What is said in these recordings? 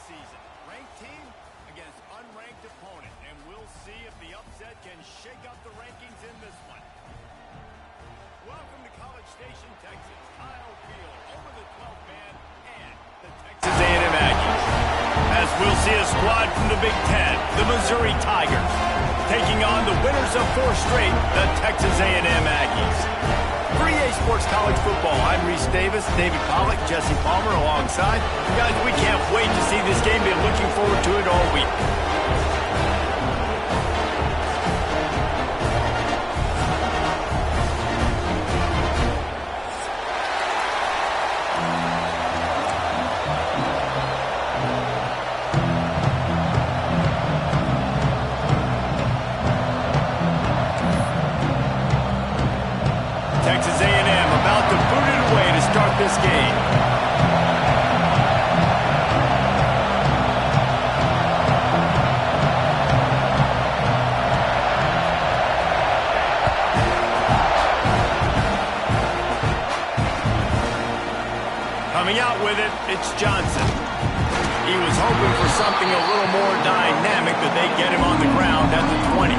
season. Ranked team against unranked opponent, and we'll see if the upset can shake up the rankings in this one. Welcome to College Station, Texas. Kyle Field over the 12th man and the Texas A&M Aggies. As we'll see a squad from the Big Ten, the Missouri Tigers, taking on the winners of 4 straight, the Texas A&M Aggies. For EA Sports College Football, I'm Reese Davis, David Pollack, Jesse Palmer alongside. Guys, we can't wait to see this game. Been looking forward to it all week. Texas A&M about to boot it away to start this game. Coming out with it, it's Johnson. He was hoping for something a little more dynamic, but they get him on the ground at the 20.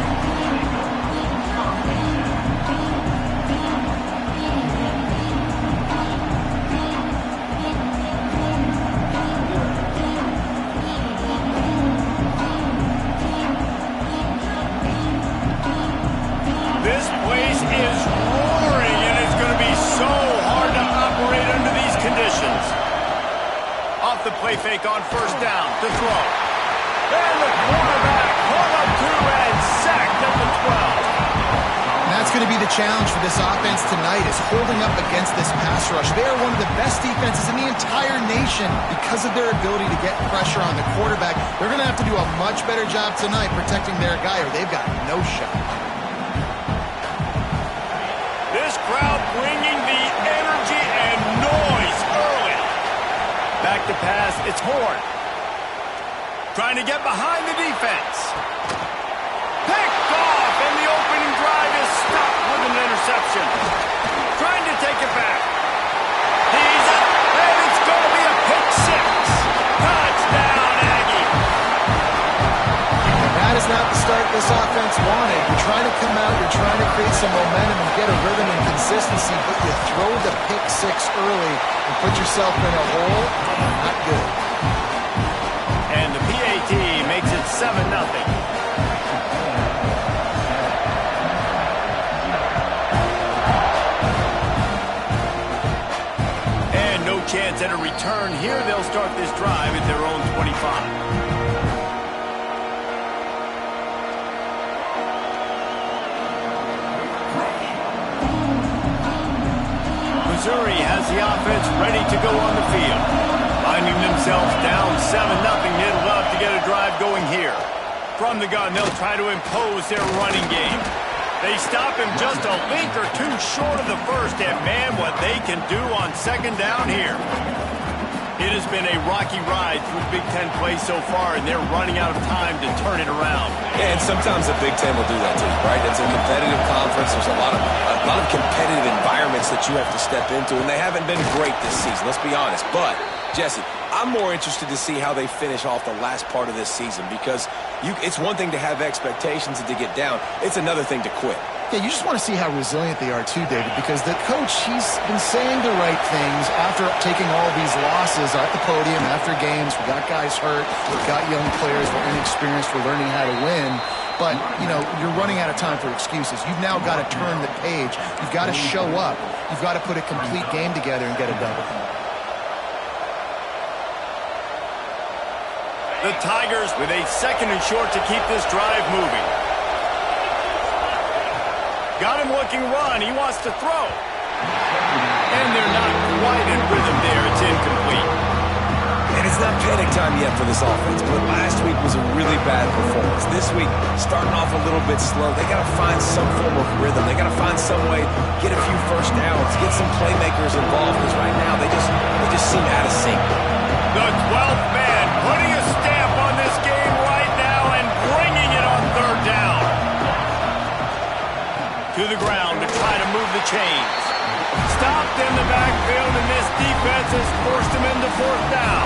This place is roaring, and it's going to be so hard to operate under these conditions. Off the play fake on first down to throw. And the quarterback pulled up 2 and sacked at the 12. And that's going to be the challenge for this offense tonight, is holding up against this pass rush. They are one of the best defenses in the entire nation because of their ability to get pressure on the quarterback. They're going to have to do a much better job tonight protecting their guy, or they've got no shot. This crowd bringing the energy and noise early. Back to pass, it's Horn. Trying to get behind the defense. Picked off, and the opening drive is stopped with an interception. Trying to take it back. He's up, and it's going to be a pick 6. Touchdown, Aggie. That is not the start this offense wanted. You're trying to come out, you're trying to create some momentum and get a rhythm and consistency, but you throw the pick 6 early and put yourself in a hole. Not good. And the PAT makes it 7-0. And no chance at a return here. They'll start this drive at their own 25. Missouri has the offense ready to go on the field. Finding themselves down 7-0, they'd love to get a drive going here. From the gun, they'll try to impose their running game. They stop him just a link or 2 short of the first, and man, what they can do on second down here. It has been a rocky ride through Big Ten play so far, and they're running out of time to turn it around. Yeah, and sometimes the Big Ten will do that to you, right? It's a competitive conference. There's a lot of competitive environments that you have to step into, and they haven't been great this season, let's be honest. But, Jesse, I'm more interested to see how they finish off the last part of this season, because it's one thing to have expectations and to get down. It's another thing to quit. Yeah, you just want to see how resilient they are too, David, because the coach, he's been saying the right things after taking all these losses at the podium, after games. We got guys hurt. We've got young players. We're inexperienced. We're learning how to win. But, you know, you're running out of time for excuses. You've now got to turn the page. You've got to show up. You've got to put a complete game together and get a double. The Tigers with a 2nd and short to keep this drive moving. Got him looking run. He wants to throw. And they're not quite in rhythm there. It's incomplete. And it's not panic time yet for this offense, but last week was a really bad performance. This week, starting off a little bit slow. They got to find some form of rhythm. They got to find some way, get a few first downs, get some playmakers involved, because right now they just seem out of sync. The 12th man putting a stamp on this game right now and bringing it on 3rd down. To the ground to try to move the chains. Stopped in the backfield, and this defense has forced him into 4th down.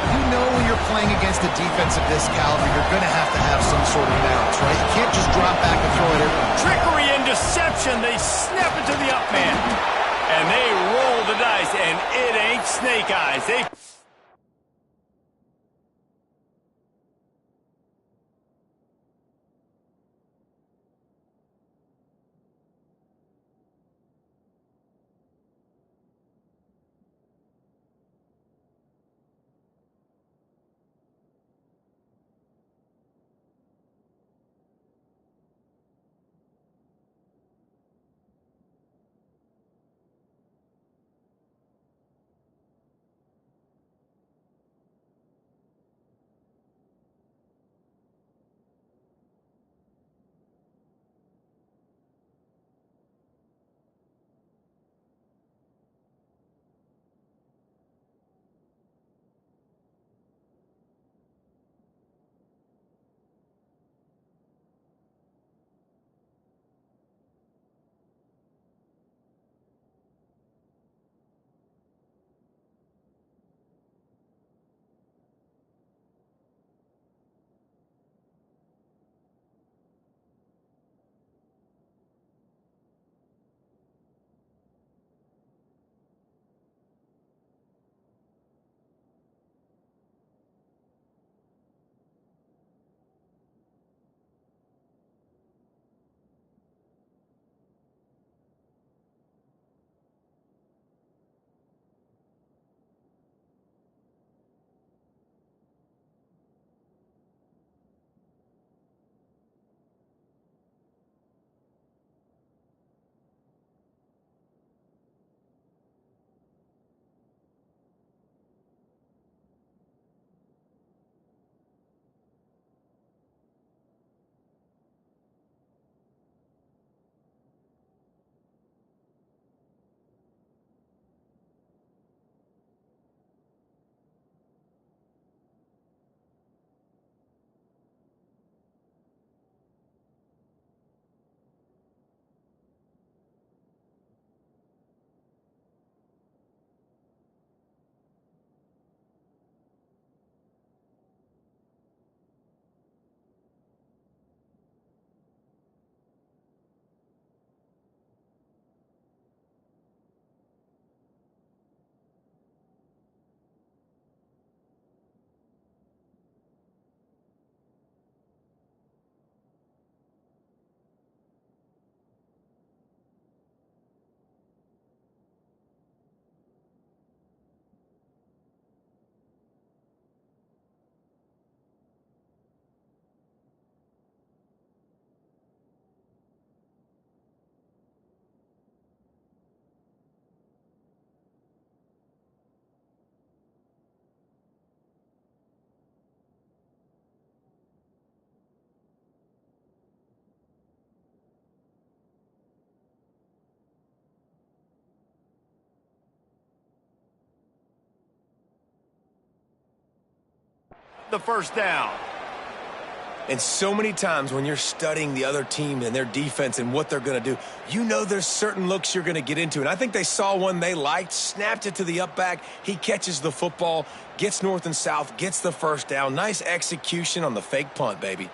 You know playing against a defense of this caliber, you're going to have some sort of balance, right? You can't just drop back and throw it everywhere. Trickery and deception. They snap it to the up man. And they roll the dice, and it ain't snake eyes. The first down. And so many times when you're studying the other team and their defense and what they're going to do, you know there's certain looks you're going to get into. And I think they saw one they liked, snapped it to the up back. He catches the football, gets north and south, gets the first down. Nice execution on the fake punt, baby.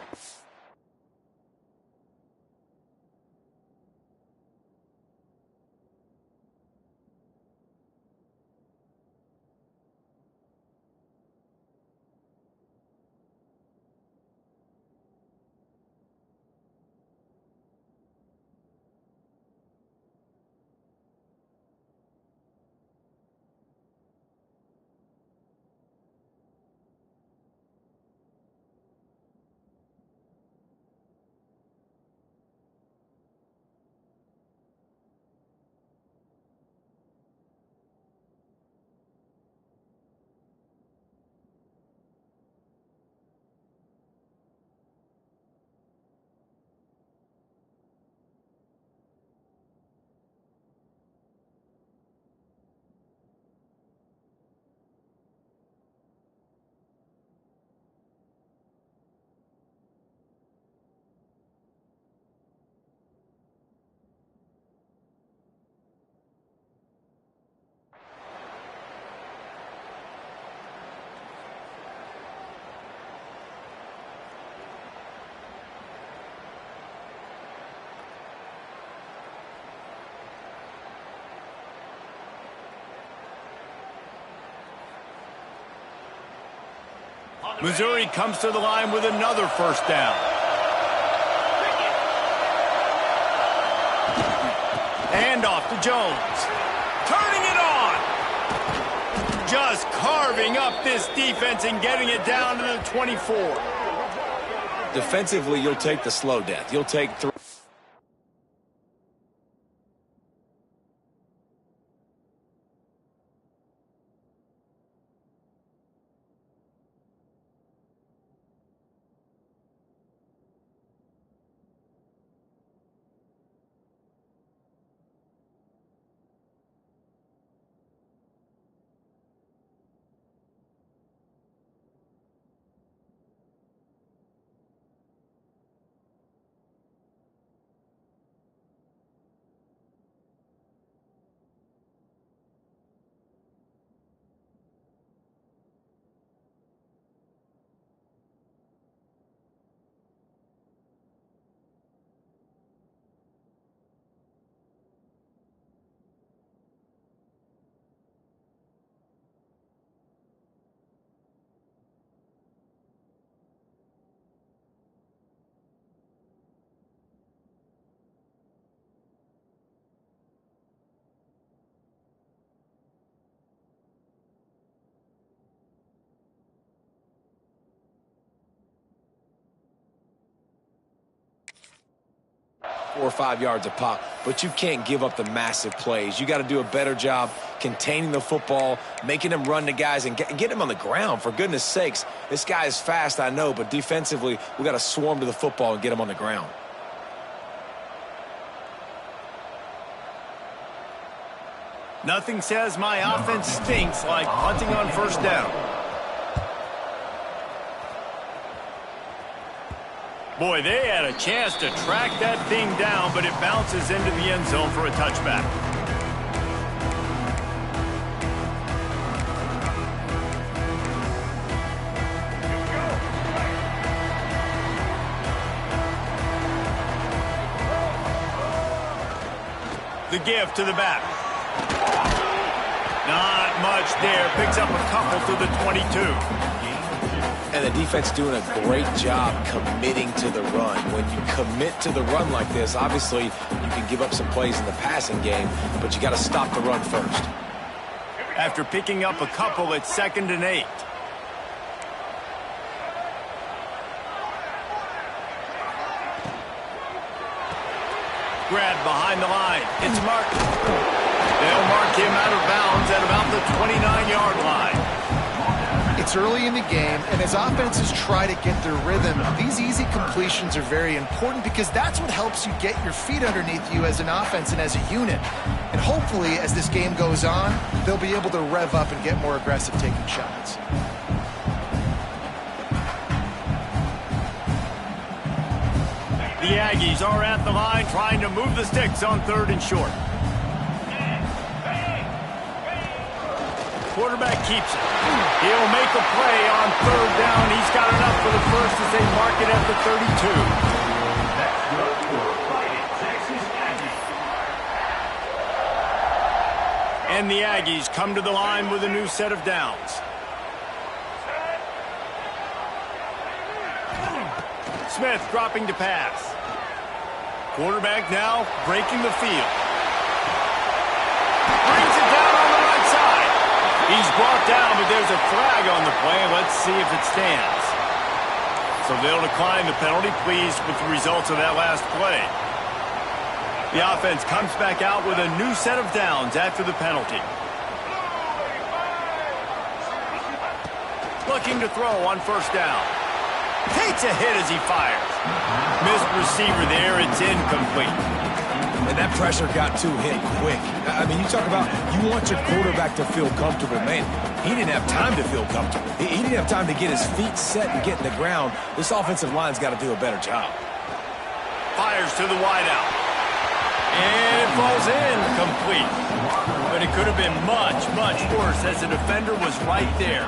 Missouri comes to the line with another first down. And off to Jones. Turning it on. Just carving up this defense and getting it down to the 24. Defensively, you'll take the slow death. You'll take 3. Four or 5 yards a pop, but you can't give up the massive plays. You got to do a better job containing the football, making them run to guys, and get him on the ground. For goodness sakes, this guy is fast, I know, but defensively, we got to swarm to the football and get him on the ground. Nothing says my offense stinks like punting on first down. Boy, they had a chance to track that thing down, but it bounces into the end zone for a touchback. The give to the back. Not much there. Picks up a couple to the 22. And the defense doing a great job committing to the run. When you commit to the run like this, obviously you can give up some plays in the passing game, but you got to stop the run first. After picking up a couple, it's 2nd and 8. Grab behind the line. It's Martin. They'll mark him out of bounds at about the 29-yard line. It's early in the game, and as offenses try to get their rhythm, these easy completions are very important because that's what helps you get your feet underneath you as an offense and as a unit. And hopefully, as this game goes on, they'll be able to rev up and get more aggressive taking shots. The Aggies are at the line trying to move the sticks on 3rd and short. Quarterback keeps it. He'll make a play on 3rd down. He's got enough for the first as they mark it at the 32. And the Aggies come to the line with a new set of downs. Smith dropping to pass. Quarterback now breaking the field. Brings it down on the right side. He's brought down, but there's a flag on the play. Let's see if it stands. So they'll decline the penalty, pleased with the results of that last play. The offense comes back out with a new set of downs after the penalty. Looking to throw on 1st down. Takes a hit as he fires. Missed receiver there. It's incomplete. And that pressure got to him quick. I mean, you talk about you want your quarterback to feel comfortable. Man, he didn't have time to feel comfortable. He didn't have time to get his feet set and get in the ground. This offensive line's got to do a better job. Fires to the wideout. And it falls in complete. But it could have been much, much worse as the defender was right there.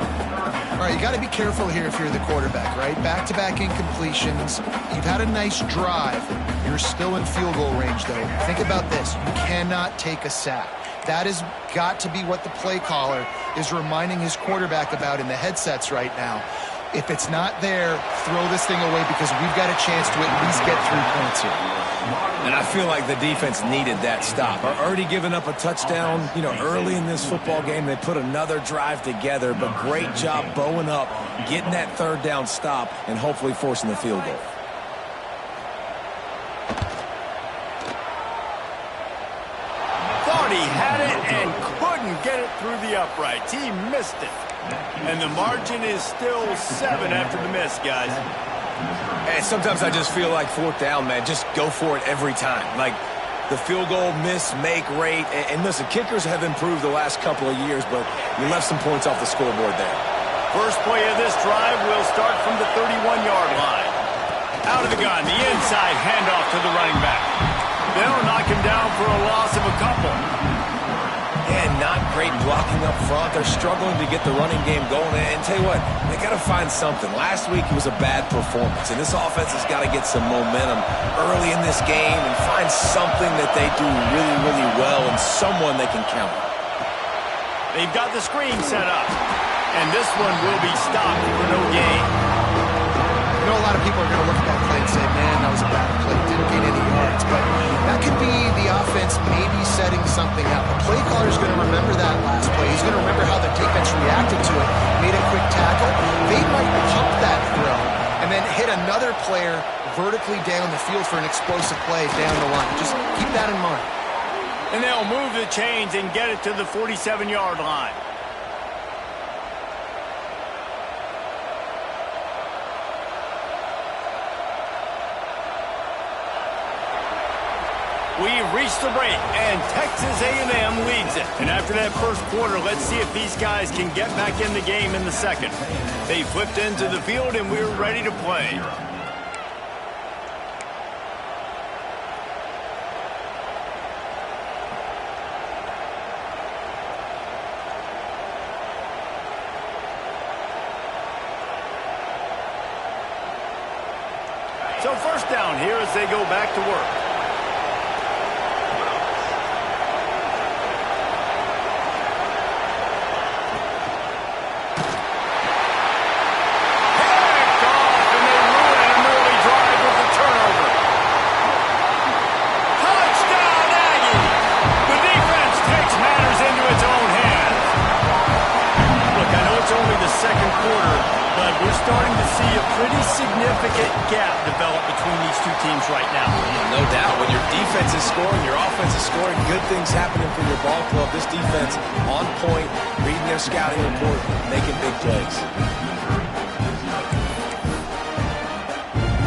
All right, you got to be careful here if you're the quarterback, right? Back-to-back incompletions. You've had a nice drive. You're still in field goal range, though. Think about this. You cannot take a sack. That has got to be what the play caller is reminding his quarterback about in the headsets right now. If it's not there, throw this thing away because we've got a chance to at least get 3 points here. And I feel like the defense needed that stop. Already giving up a touchdown, early in this football game. They put another drive together, but great job bowing up, getting that 3rd down stop, and hopefully forcing the field goal. Thought he had it and couldn't get it through the uprights. He missed it. And the margin is still 7 after the miss, guys. And sometimes I just feel like 4th down, man. Just go for it every time. Like the field goal miss, make rate. And listen, kickers have improved the last couple of years, but you left some points off the scoreboard there. First play of this drive will start from the 31-yard line. Out of the gun, the inside handoff to the running back. They'll knock him down for a loss of a couple. And not great blocking up front. They're struggling to get the running game going. And tell you what, they got to find something. Last week it was a bad performance, and this offense has got to get some momentum early in this game and find something that they do really, really well and someone they can count on. They've got the screen set up, and this one will be stopped for no gain. I know a lot of people are going to look at that play and say, man, that was a bad play, didn't gain any yards. But that could be the offense maybe setting something up. The play caller is going to remember that last play. He's going to remember how the defense reacted to it, made a quick tackle. They might pump that throw and then hit another player vertically down the field for an explosive play down the line. Just keep that in mind. And they'll move the chains and get it to the 47-yard line. We've reached the break, and Texas A&M leads it. And after that first quarter, let's see if these guys can get back in the game in the second. They flipped into the field, and we're ready to play. So first down here as they go back to work. Starting to see a pretty significant gap develop between these two teams right now. No doubt. When your defense is scoring, your offense is scoring, good things happening for your ball club. This defense on point, reading their scouting report, making big plays.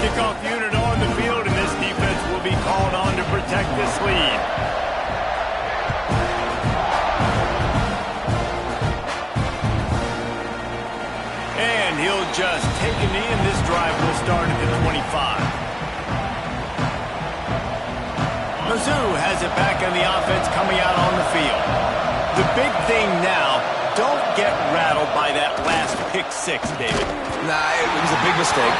Kickoff unit on the field, and this defense will be called on to protect this lead. He'll just take a knee, and this drive will start at the 25. Mizzou has it back on the offense coming out on the field. The big thing now, don't get rattled by that last pick six, David. Nah, it was a big mistake.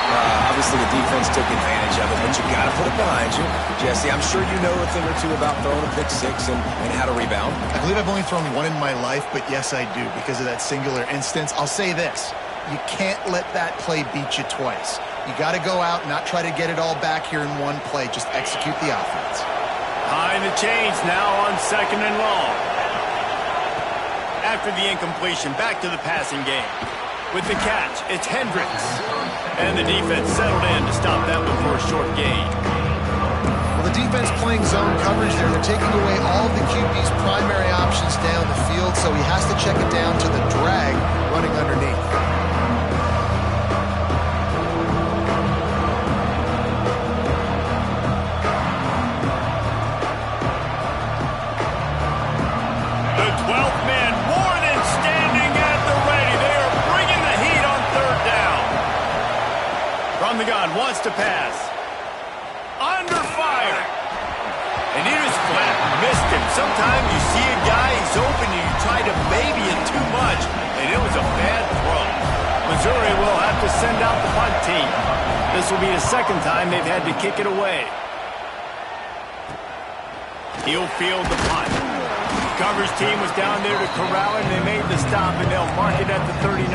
Obviously, the defense took advantage of it, but you got to put it behind you. Jesse, I'm sure you know a thing or two about throwing a pick six and how to rebound. I believe I've only thrown one in my life, but yes, I do because of that singular instance. I'll say this. You can't let that play beat you twice. You got to go out and not try to get it all back here in one play. Just execute the offense. Behind the chains now on 2nd and long. After the incompletion, back to the passing game. With the catch, it's Hendricks. And the defense settled in to stop that one for a short gain. Well, the defense playing zone coverage there. They're taking away all the QB's primary options down the field, so he has to check it down to the drag running underneath. From the gun, wants to pass. Under fire. And he just flat missed him. Sometimes you see a guy, he's open, and you try to baby it too much, and it was a bad throw. Missouri will have to send out the punt team. This will be the second time they've had to kick it away. He'll field the punt. The coverage team was down there to corral him. They made the stop, and they'll mark it at the 39.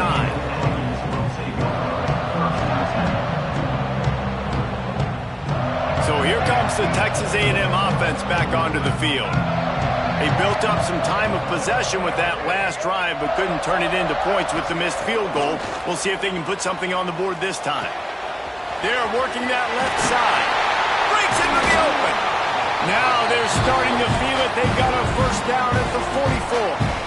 brings the Texas A&M offense back onto the field. They built up some time of possession with that last drive, but couldn't turn it into points with the missed field goal. We'll see if they can put something on the board this time. They're working that left side. Breaks into the open. Now they're starting to feel it. They've got a first down at the 44.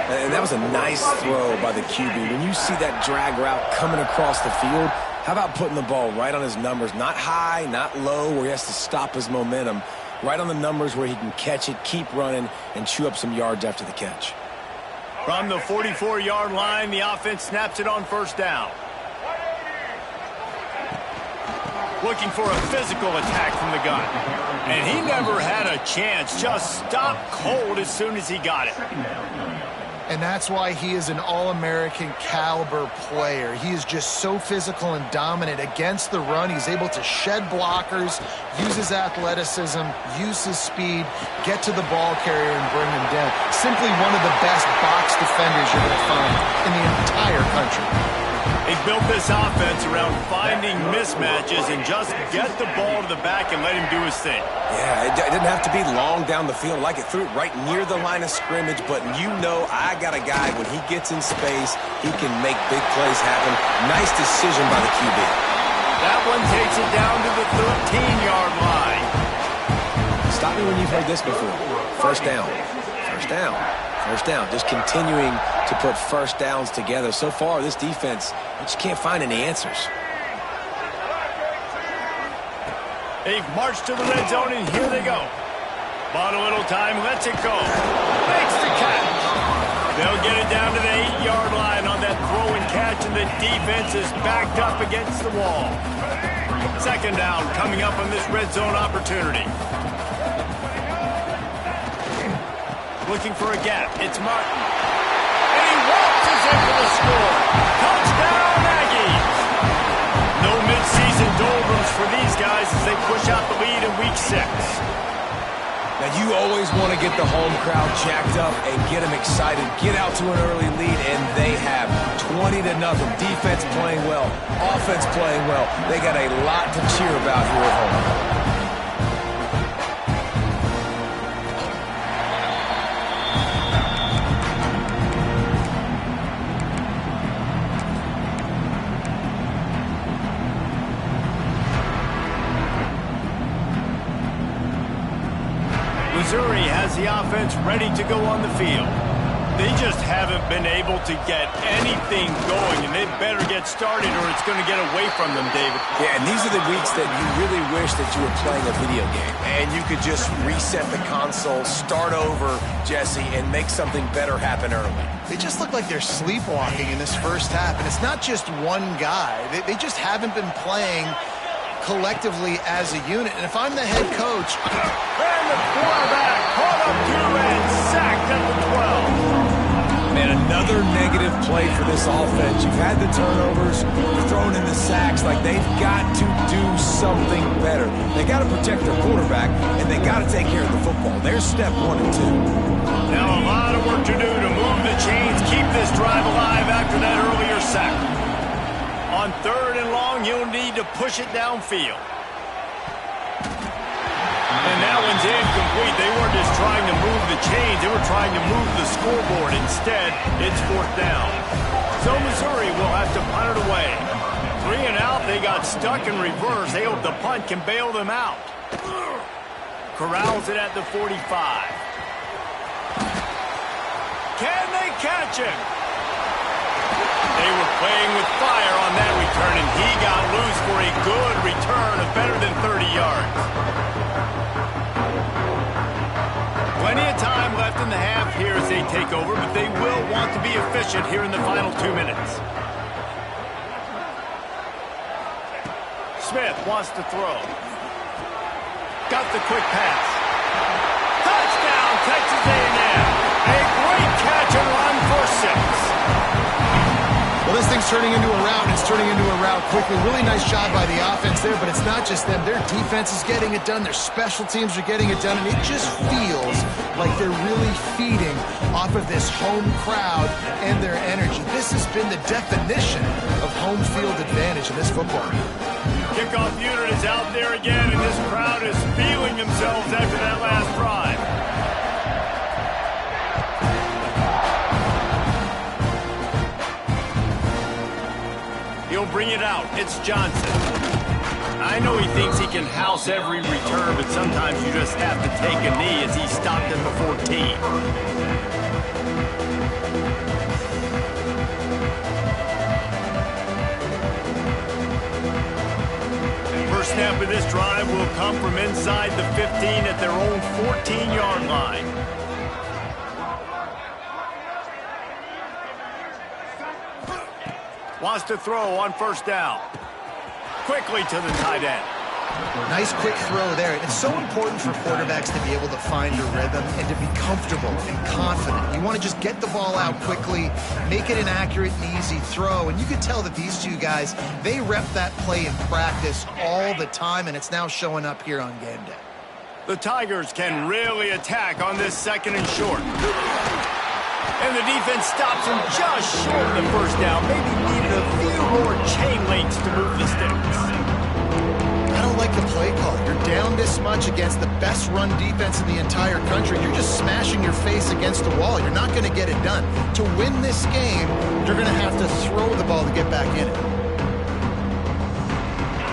And that was a nice throw by the QB. When you see that drag route coming across the field, how about putting the ball right on his numbers? Not high, not low, where he has to stop his momentum. Right on the numbers where he can catch it, keep running, and chew up some yards after the catch. From the 44-yard line, the offense snaps it on first down. Looking for a physical attack from the gun. And he never had a chance. Just stopped cold as soon as he got it. And that's why he is an All-American caliber player. He is just so physical and dominant against the run. He's able to shed blockers, use his athleticism, use his speed, get to the ball carrier and bring him down. Simply one of the best box defenders you're going to find in the entire country. They built this offense around finding mismatches and just get the ball to the back and let him do his thing. Yeah, it didn't have to be long down the field. Like it threw it right near the line of scrimmage, but you know I got a guy, when he gets in space, he can make big plays happen. Nice decision by the QB. That one takes it down to the 13-yard line. Stop me when you've heard this before. First down. First down. First down. Just continuing to put first downs together. So far, this defense, you just can't find any answers. They've marched to the red zone, and here they go. Bought a little time, lets it go. Makes the catch. They'll get it down to the 8-yard line on that throw and catch, and the defense is backed up against the wall. Second down coming up on this red zone opportunity. Looking for a gap. It's Martin. And he waltzes in for the score. Touchdown, Aggies. No midseason doldrums for these guys as they push out the lead in Week 6. Now, you always want to get the home crowd jacked up and get them excited. Get out to an early lead, and they have 20-0. Defense playing well. Offense playing well. They got a lot to cheer about here at home. Missouri has the offense ready to go on the field. They just haven't been able to get anything going, and they better get started or it's going to get away from them, David. Yeah, and these are the weeks that you really wish that you were playing a video game, and you could just reset the console, start over, Jesse, and make something better happen early. They just look like they're sleepwalking in this first half, and it's not just one guy. They just haven't been playing collectively as a unit. And if I'm the head coach... And the quarterback caught up to and sacked at the 12. Man, another negative play for this offense. You've had the turnovers, thrown in the sacks. Like, they've got to do something better. They got to protect their quarterback, and they got to take care of the football. There's step 1 and 2. Now a lot of work to do to move the chains, keep this drive alive after that earlier sack. On 3rd and long, you'll need to push it downfield. And that one's incomplete. They weren't just trying to move the chains. They were trying to move the scoreboard. Instead, it's 4th down. So Missouri will have to punt it away. 3 and out. They got stuck in reverse. They hope the punt can bail them out. Corrals it at the 45. Can they catch him? They were playing with fire on that return, and he got loose for a good return of better than 30 yards. Plenty of time left in the half here as they take over, but they will want to be efficient here in the final 2 minutes. Smith wants to throw. Got the quick pass. Touchdown, Texas A&M. A great catch and run for 6. Well, this thing's turning into a rout, and it's turning into a rout quickly. Really nice job by the offense there, but it's not just them. Their defense is getting it done. Their special teams are getting it done, and it just feels like they're really feeding off of this home crowd and their energy. This has been the definition of home field advantage in this football game. Kickoff unit is out there again, and this crowd is feeling themselves after that last drive. He'll bring it out. It's Johnson. I know he thinks he can house every return, but sometimes you just have to take a knee as he stopped at the 14. Snap of this drive will come from inside the 15 at their own 14-yard line. Wants to throw on first down. Quickly to the tight end. Nice quick throw there. It's so important for quarterbacks to be able to find a rhythm and to be comfortable and confident. You want to just get the ball out quickly, make it an accurate and easy throw. And you can tell that these two guys, they rep that play in practice all the time, and it's now showing up here on game day. The Tigers can really attack on this second and short. And the defense stops him just short of the first down. Maybe needed a few more chain links to move the sticks. I don't like the play call. You're down this much against the best run defense in the entire country. You're just smashing your face against the wall. You're not going to get it done. To win this game, you're going to have to throw the ball to get back in it.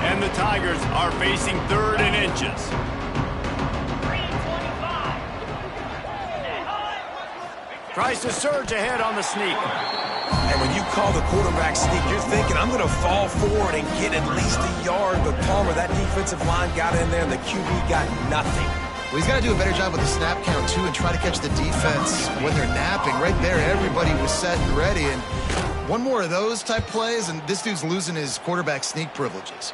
And the Tigers are facing 3rd and inches. Tries to surge ahead on the sneak. And when you call the quarterback sneak, you're thinking, I'm going to fall forward and get at least a yard. But Palmer, that defensive line got in there, and the QB got nothing. Well, he's got to do a better job with the snap count, too, and try to catch the defense when they're napping. Right there, everybody was set and ready. And one more of those type plays, and this dude's losing his quarterback sneak privileges.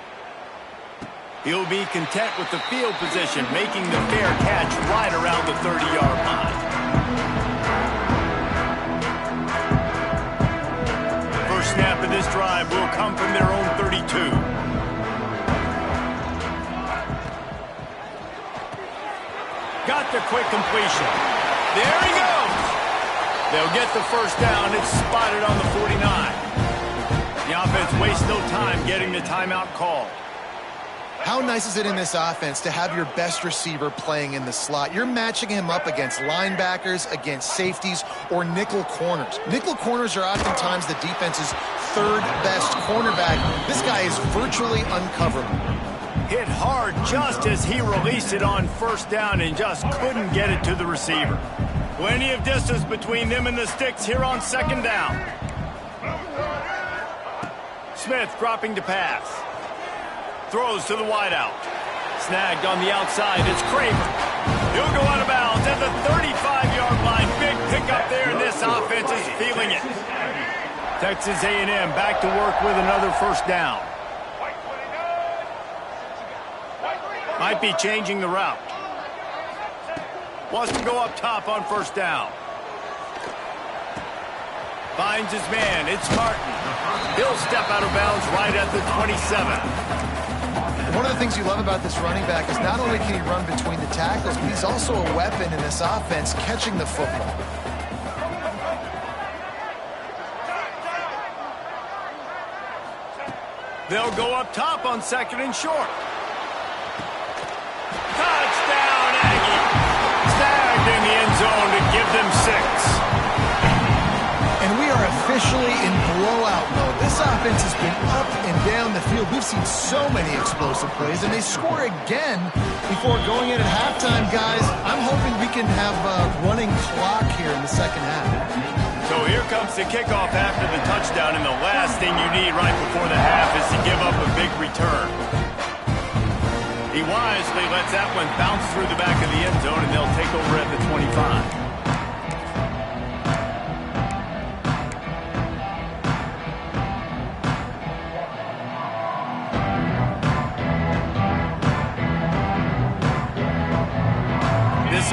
He'll be content with the field position, making the fair catch right around the 30-yard line. Snap of this drive will come from their own 32. Got the quick completion. There he goes. They'll get the first down. It's spotted on the 49. The offense wastes no time getting the timeout call. How nice is it in this offense to have your best receiver playing in the slot? You're matching him up against linebackers, against safeties, or nickel corners. Nickel corners are oftentimes the defense's 3rd best cornerback. This guy is virtually uncoverable. Hit hard just as he released it on first down and just couldn't get it to the receiver. Plenty of distance between them and the sticks here on 2nd down. Smith dropping to pass. Throws to the wideout. Snagged on the outside. It's Kramer. He'll go out of bounds at the 35-yard line. Big pickup there, and this offense is feeling it. Texas A&M back to work with another first down. Might be changing the route. Wants to go up top on first down. Finds his man. It's Martin. He'll step out of bounds right at the 27. One of the things you love about this running back is not only can he run between the tackles, but he's also a weapon in this offense catching the football. They'll go up top on 2nd and short. Touchdown, Aggie. Snagged in the end zone to give them 6. And we are officially in blowout mode. This offense has been up and down the field. We've seen so many explosive plays, and they score again before going in at halftime, guys. I'm hoping we can have a running clock here in the second half. So here comes the kickoff after the touchdown, and the last thing you need right before the half is to give up a big return. He wisely lets that one bounce through the back of the end zone, and they'll take over at the 25.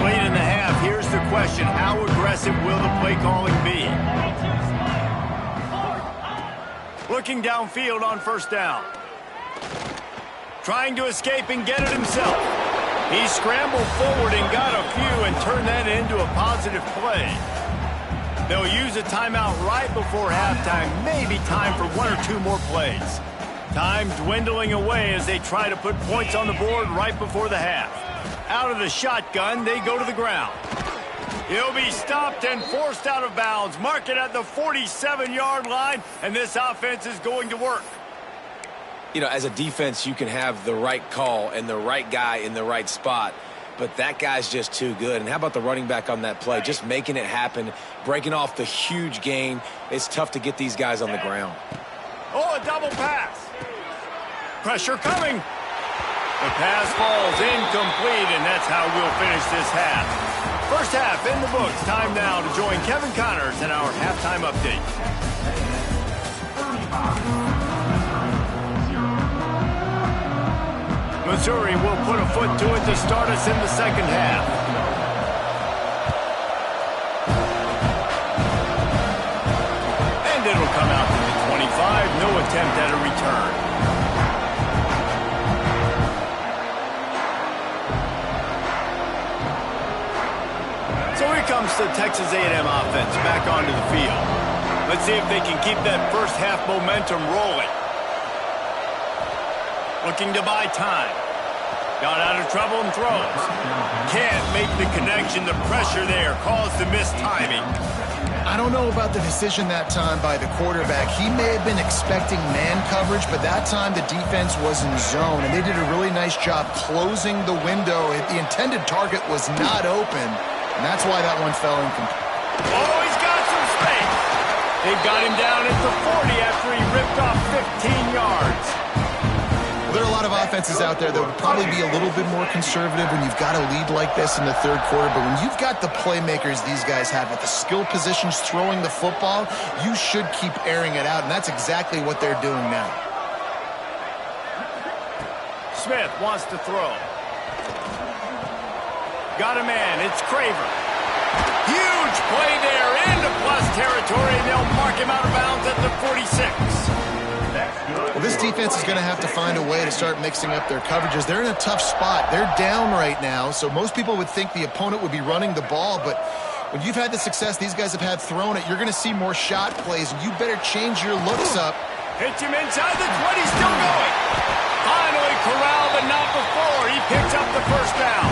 Late in the half, here's the question. How aggressive will the play calling be? Looking downfield on first down. Trying to escape and get it himself. He scrambled forward and got a few and turned that into a positive play. They'll use a timeout right before halftime. Maybe time for 1 or 2 more plays. Time dwindling away as they try to put points on the board right before the half. Out of the shotgun, they go to the ground. He'll be stopped and forced out of bounds. Mark it at the 47-yard line, and this offense is going to work. You know, as a defense, you can have the right call and the right guy in the right spot, but that guy's just too good. And how about the running back on that play? Just making it happen, breaking off the huge gain. It's tough to get these guys on the ground. Oh, a double pass. Pressure coming. The pass falls incomplete, and that's how we'll finish this half. First half in the books. Time now to join Kevin Connors in our halftime update. Missouri will put a foot to it to start us in the second half. And it'll come out to the 25. No attempt at a return. So here comes the Texas A&M offense back onto the field. Let's see if they can keep that first half momentum rolling. Looking to buy time. Got out of trouble and throws. Can't make the connection. The pressure there caused the missed timing. I don't know about the decision that time by the quarterback. He may have been expecting man coverage, but that time the defense was in zone, and they did a really nice job closing the window. The intended target was not open, and that's why that one fell incomplete. Oh, he's got some space. They've got him down at the 40 after he ripped off 15 yards. There are a lot of offenses out there that would probably be a little bit more conservative when you've got a lead like this in the third quarter, but when you've got the playmakers these guys have at the skill positions throwing the football, you should keep airing it out, and that's exactly what they're doing now. Smith wants to throw. Got a man. It's Craver. Huge play there into plus territory, and they'll mark him out of bounds at the 46. Well, this defense is going to have to find a way to start mixing up their coverages. They're in a tough spot. They're down right now, so most people would think the opponent would be running the ball, but when you've had the success these guys have had throwing it, you're going to see more shot plays, and you better change your looks up. Hits him inside the 20, still going. Finally corralled, but not before. He picks up the first down.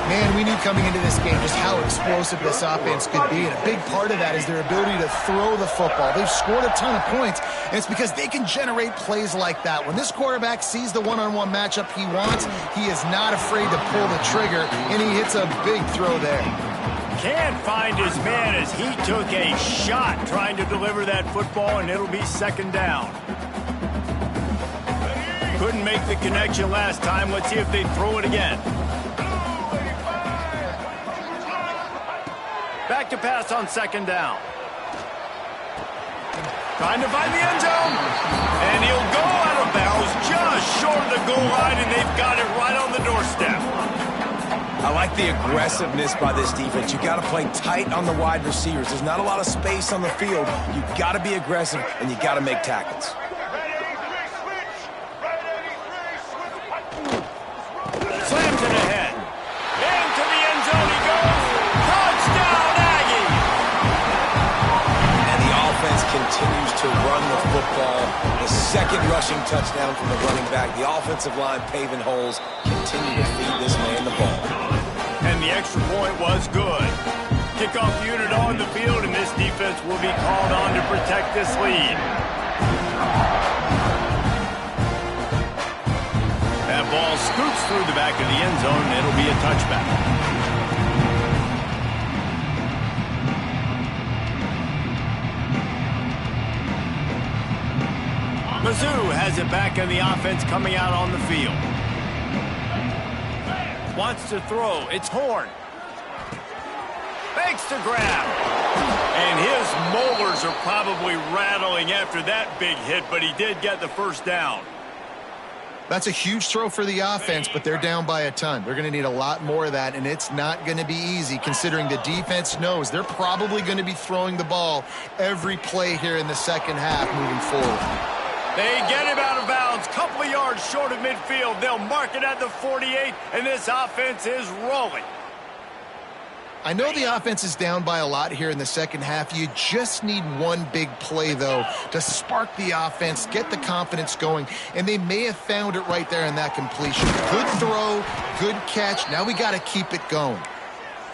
Man, we knew coming into this game just how explosive this offense could be, and a big part of that is their ability to throw the football. They've scored a ton of points, and it's because they can generate plays like that. When this quarterback sees the one-on-one matchup he wants, he is not afraid to pull the trigger, and he hits a big throw there. Can't find his man as he took a shot trying to deliver that football, and it'll be second down. Couldn't make the connection last time. Let's see if they throw it again. Back to pass on second down. Trying to find the end zone. And he'll go out of bounds just short of the goal line, and they've got it right on the doorstep. I like the aggressiveness by this defense. You got to play tight on the wide receivers. There's not a lot of space on the field. You got to be aggressive, and you got to make tackles. Slam to the head. Into the end zone he goes. Touchdown, Aggie! And the offense continues to run the football. The second rushing touchdown from the running back. The offensive line paving holes. Continue to feed this man the ball. And the extra point was good. Kickoff unit on the field, and this defense will be called on to protect this lead. That ball scoops through the back of the end zone, and it'll be a touchback. Mizzou has it back in the offense coming out on the field. Wants to throw. It's Horn. Fakes to grab. And his molars are probably rattling after that big hit, but he did get the first down. That's a huge throw for the offense, but they're down by a ton. They're going to need a lot more of that, and it's not going to be easy considering the defense knows they're probably going to be throwing the ball every play here in the second half moving forward. They get him out of bounds, couple of yards short of midfield. They'll mark it at the 48, and this offense is rolling. I know the offense is down by a lot here in the second half. You just need one big play, though, to spark the offense, get the confidence going, and they may have found it right there in that completion. Good throw, good catch. Now we got to keep it going.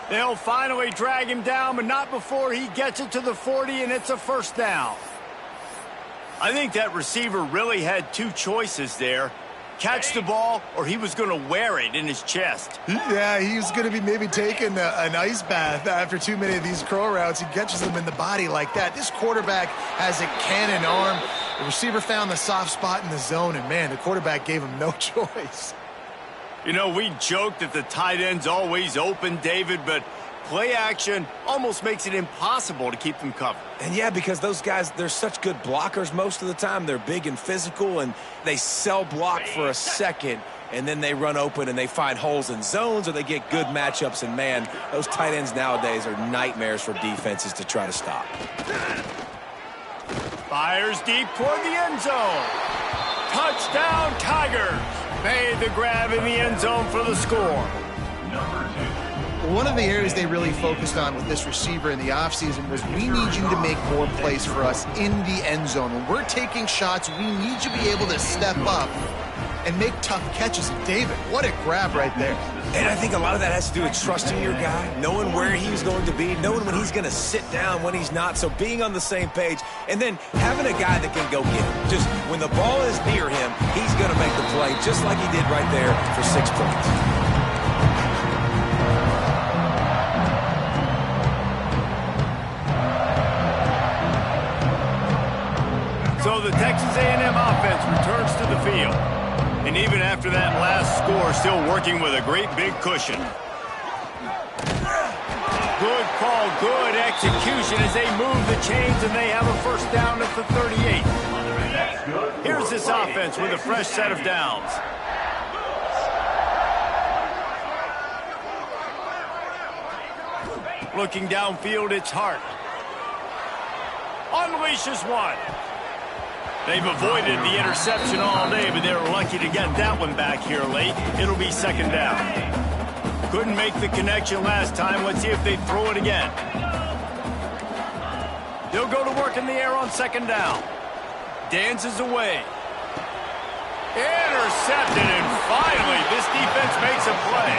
They'll finally drag him down, but not before he gets it to the 40, and it's a first down. I think that receiver really had two choices there. Catch the ball, or he was going to wear it in his chest. Yeah, he's going to be maybe taking an ice bath after too many of these curl routes. He catches them in the body like that. This quarterback has a cannon arm. The receiver found the soft spot in the zone, and, man, the quarterback gave him no choice. You know, we joke that the tight end's always open, David, but play action almost makes it impossible to keep them covered. And yeah, because those guys, they're such good blockers most of the time. They're big and physical, and they sell block for a second, and then they run open and they find holes in zones, or they get good matchups. And, man, those tight ends nowadays are nightmares for defenses to try to stop. Fires deep toward the end zone. Touchdown, Tigers. Made the grab in the end zone for the score. One of the areas they really focused on with this receiver in the offseason was, we need you to make more plays for us in the end zone. When we're taking shots, we need you to be able to step up and make tough catches. And David, what a grab right there. And I think a lot of that has to do with trusting your guy, knowing where he's going to be, knowing when he's going to sit down, when he's not, so being on the same page, and then having a guy that can go get him. Just when the ball is near him, he's going to make the play, just like he did right there for 6 points. So the Texas A&M offense returns to the field. And even after that last score, still working with a great big cushion. Good call, good execution as they move the chains, and they have a first down at the 38. Here's this offense with a fresh set of downs. Looking downfield, it's Hart. Unleashes one. They've avoided the interception all day, but they're lucky to get that one back here late. It'll be second down. Couldn't make the connection last time. Let's see if they throw it again. They'll go to work in the air on second down. Dances away. Intercepted, and finally this defense makes a play.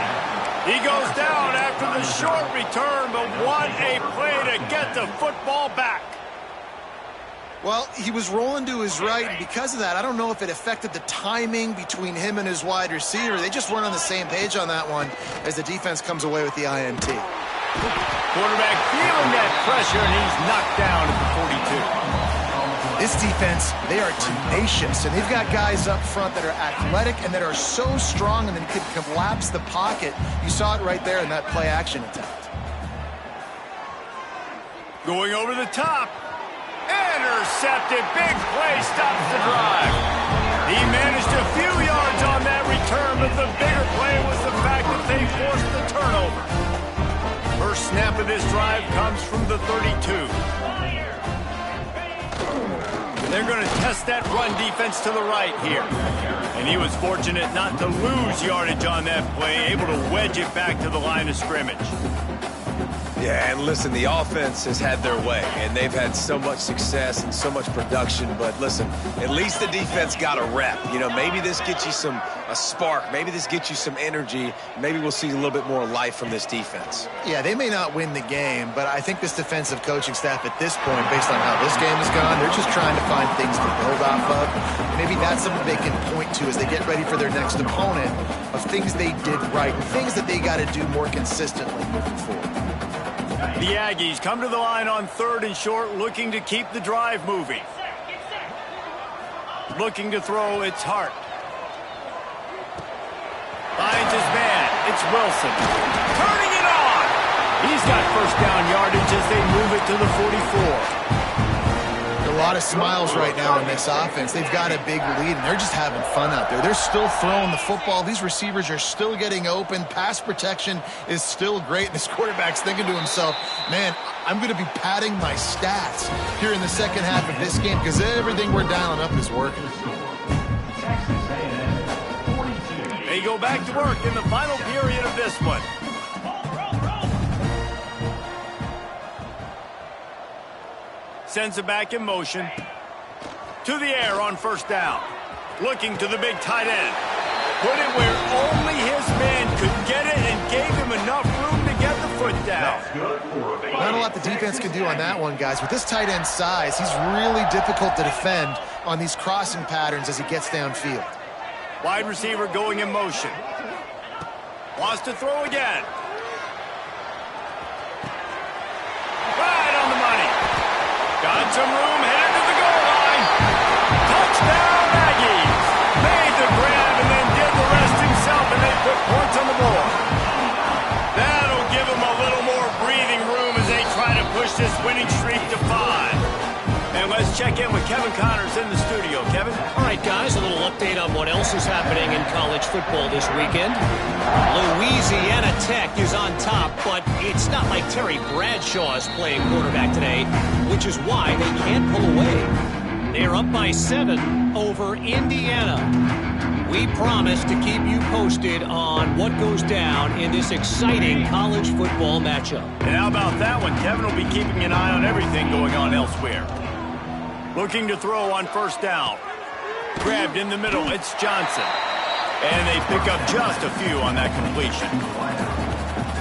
He goes down after the short return, but what a play to get the football back. Well, he was rolling to his right, and because of that, I don't know if it affected the timing between him and his wide receiver. They just weren't on the same page on that one as the defense comes away with the INT. Quarterback feeling that pressure, and he's knocked down at the 42. This defense, they are tenacious, and they've got guys up front that are athletic and that are so strong and that can collapse the pocket. You saw it right there in that play-action attempt. Going over the top. Intercepted. Big play stops the drive. He managed a few yards on that return, but the bigger play was the fact that they forced the turnover. First snap of this drive comes from the 32. They're going to test that run defense to the right here. And he was fortunate not to lose yardage on that play, able to wedge it back to the line of scrimmage. Yeah, and listen, the offense has had their way, and they've had so much success and so much production. But listen, at least the defense got a rep. You know, maybe this gets you a spark. Maybe this gets you some energy. Maybe we'll see a little bit more life from this defense. Yeah, they may not win the game, but I think this defensive coaching staff at this point, based on how this game has gone, they're just trying to find things to build off of. Maybe that's something they can point to as they get ready for their next opponent, of things they did right and things that they got to do more consistently moving forward. The Aggies come to the line on third and short, looking to keep the drive moving. Looking to throw, it's Hart. Finds his man, it's Wilson. Turning it on! He's got first down yardage as they move it to the 44. A lot of smiles right now in this offense. They've got a big lead, and they're just having fun out there. They're still throwing the football. These receivers are still getting open. Pass protection is still great. And this quarterback's thinking to himself, man, I'm going to be padding my stats here in the second half of this game because everything we're dialing up is working. They go back to work in the final period of this one. sends it back in motion. To the air on first down. Looking to the big tight end. Put it where only his man could get it and gave him enough room to get the foot down. Not a lot the defense can do on that one, guys. With this tight end size, he's really difficult to defend on these crossing patterns as he gets downfield. Wide receiver going in motion. Wants to throw again. Right on the money. Got some room, headed to the goal line. Touchdown, Aggies. Made the grab and then did the rest himself, and they put points on the board. That'll give them a little more breathing room as they try to push this winning streak to 5. And let's check in with Kevin Connors in the studio. Kevin? All right, guys, a little update on what else is happening in college football this weekend. Louisiana Tech is on top, but it's not like Terry Bradshaw is playing quarterback today, which is why they can't pull away. They're up by 7 over Indiana. We promise to keep you posted on what goes down in this exciting college football matchup. And how about that one? Kevin will be keeping an eye on everything going on elsewhere. Looking to throw on first down. Grabbed in the middle, it's Johnson. And they pick up just a few on that completion.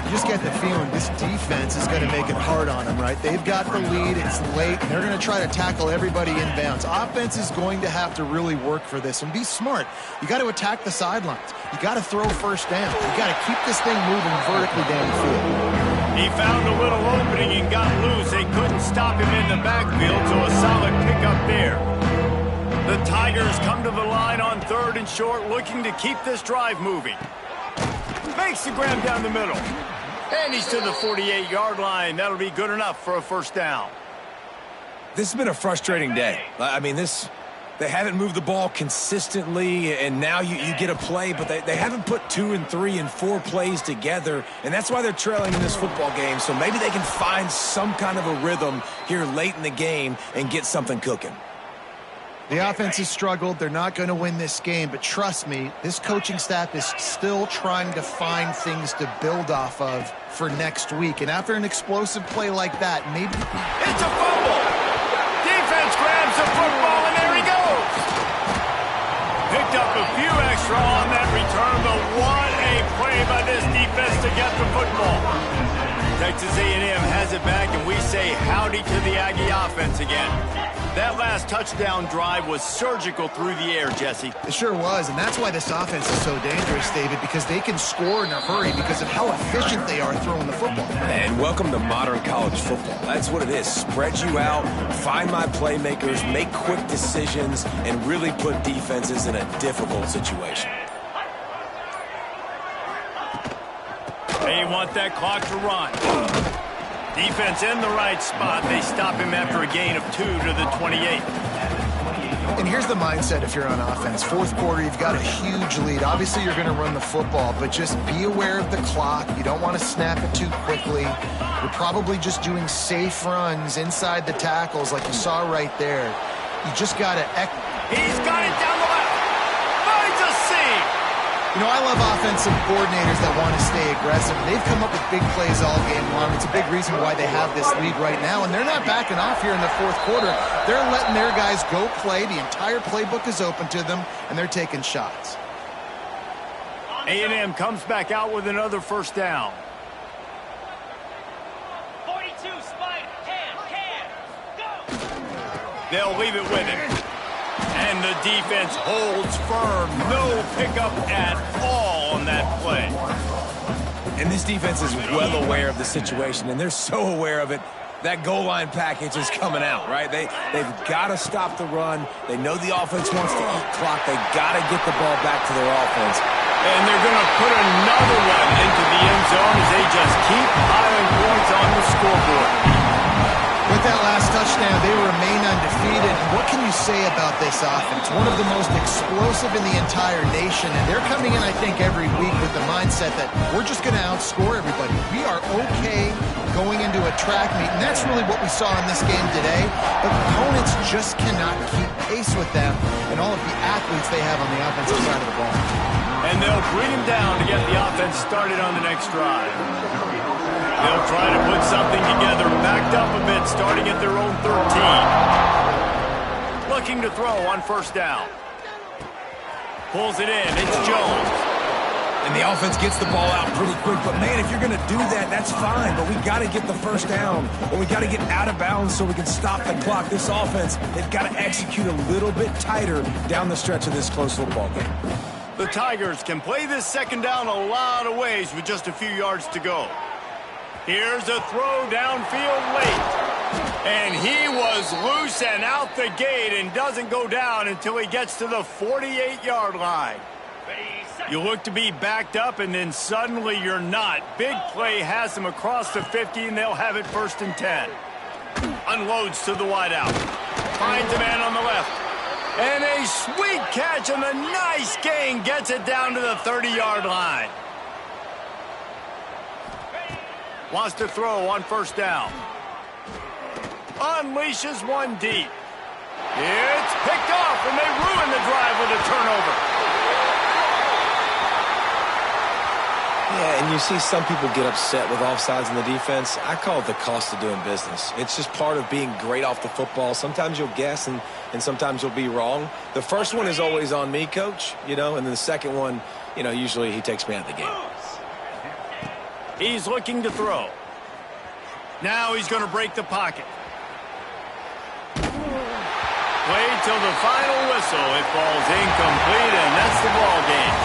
You just get the feeling this defense is going to make it hard on them, right? They've got the lead, it's late, and they're going to try to tackle everybody inbounds. Offense is going to have to really work for this and be smart. You got to attack the sidelines. You got to throw first down. You got to keep this thing moving vertically down the field. He found a little opening and got loose. They couldn't stop him in the backfield, so a solid pickup there. The Tigers come to the line on 3rd and short, looking to keep this drive moving. Makes the grab down the middle. And he's to the 48-yard line. That'll be good enough for a first down. This has been a frustrating day. I mean, they haven't moved the ball consistently, and now you get a play, but they haven't put 2 and 3 and 4 plays together, and that's why they're trailing in this football game. So maybe they can find some kind of a rhythm here late in the game and get something cooking. The offense has struggled. They're not going to win this game, but trust me, this coaching staff is still trying to find things to build off of for next week. And after an explosive play like that, maybe... It's a fumble! Defense grabs the football, and there he goes! Picked up a few extra on that return, but what a play by this defense to get the football. Texas A&M has it back, and we say howdy to the Aggie offense again. That last touchdown drive was surgical through the air, Jesse. It sure was, and that's why this offense is so dangerous, David, because they can score in a hurry because of how efficient they are throwing the football. And welcome to modern college football. That's what it is. Spread you out, find my playmakers, make quick decisions, and really put defenses in a difficult situation. They want that clock to run. Defense in the right spot. They stop him after a gain of 2 to the 28. And here's the mindset if you're on offense. 4th quarter, you've got a huge lead. Obviously, you're going to run the football, but just be aware of the clock. You don't want to snap it too quickly. You're probably just doing safe runs inside the tackles like you saw right there. You just got to... He's got it down the left. Finds a seam. You know, I love offensive coordinators that want to stay aggressive. They've come up with big plays all game long. It's a big reason why they have this lead right now, and they're not backing off here in the 4th quarter. They're letting their guys go play. The entire playbook is open to them, and they're taking shots. A&M comes back out with another first down. 42, spike, can, go! They'll leave it with him. And the defense holds firm. No pickup at all on that play. And this defense is well aware of the situation, and they're so aware of it. That goal line package is coming out, right? They've got to stop the run. They know the offense wants to eat clock. They got to get the ball back to their offense. And they're going to put another one into the end zone as they just keep piling points on the scoreboard. With that last touchdown, they remain undefeated. What can you say about this offense? One of the most explosive in the entire nation, and they're coming in, I think, every week with the mindset that we're just going to outscore everybody. We are okay going into a track meet, and that's really what we saw in this game today. But opponents just cannot keep pace with them and all of the athletes they have on the offensive side of the ball. And they'll bring him down to get the offense started on the next drive. They'll try to put something together, backed up a bit, starting at their own 13. Looking to throw on first down. Pulls it in. It's Jones. And the offense gets the ball out pretty quick. But, man, if you're going to do that, that's fine. But we got to get the first down. Or we got to get out of bounds so we can stop the clock. This offense, they've got to execute a little bit tighter down the stretch of this close football game. The Tigers can play this second down a lot of ways with just a few yards to go. Here's a throw downfield late. And he was loose and out the gate and doesn't go down until he gets to the 48-yard line. You look to be backed up, and then suddenly you're not. Big play has them across the 50, and they'll have it 1st and 10. Unloads to the wideout. Finds a man on the left. And a sweet catch and a nice gain gets it down to the 30-yard line. Wants to throw on first down. Unleashes one deep. It's picked off, and they ruin the drive with a turnover. Yeah, and you see some people get upset with offsides in the defense. I call it the cost of doing business. It's just part of being great off the football. Sometimes you'll guess, and sometimes you'll be wrong. The first one is always on me, Coach, and then the second one, usually he takes me out of the game. He's looking to throw. Now he's going to break the pocket. Played till the final whistle. It falls incomplete, and that's the ball game.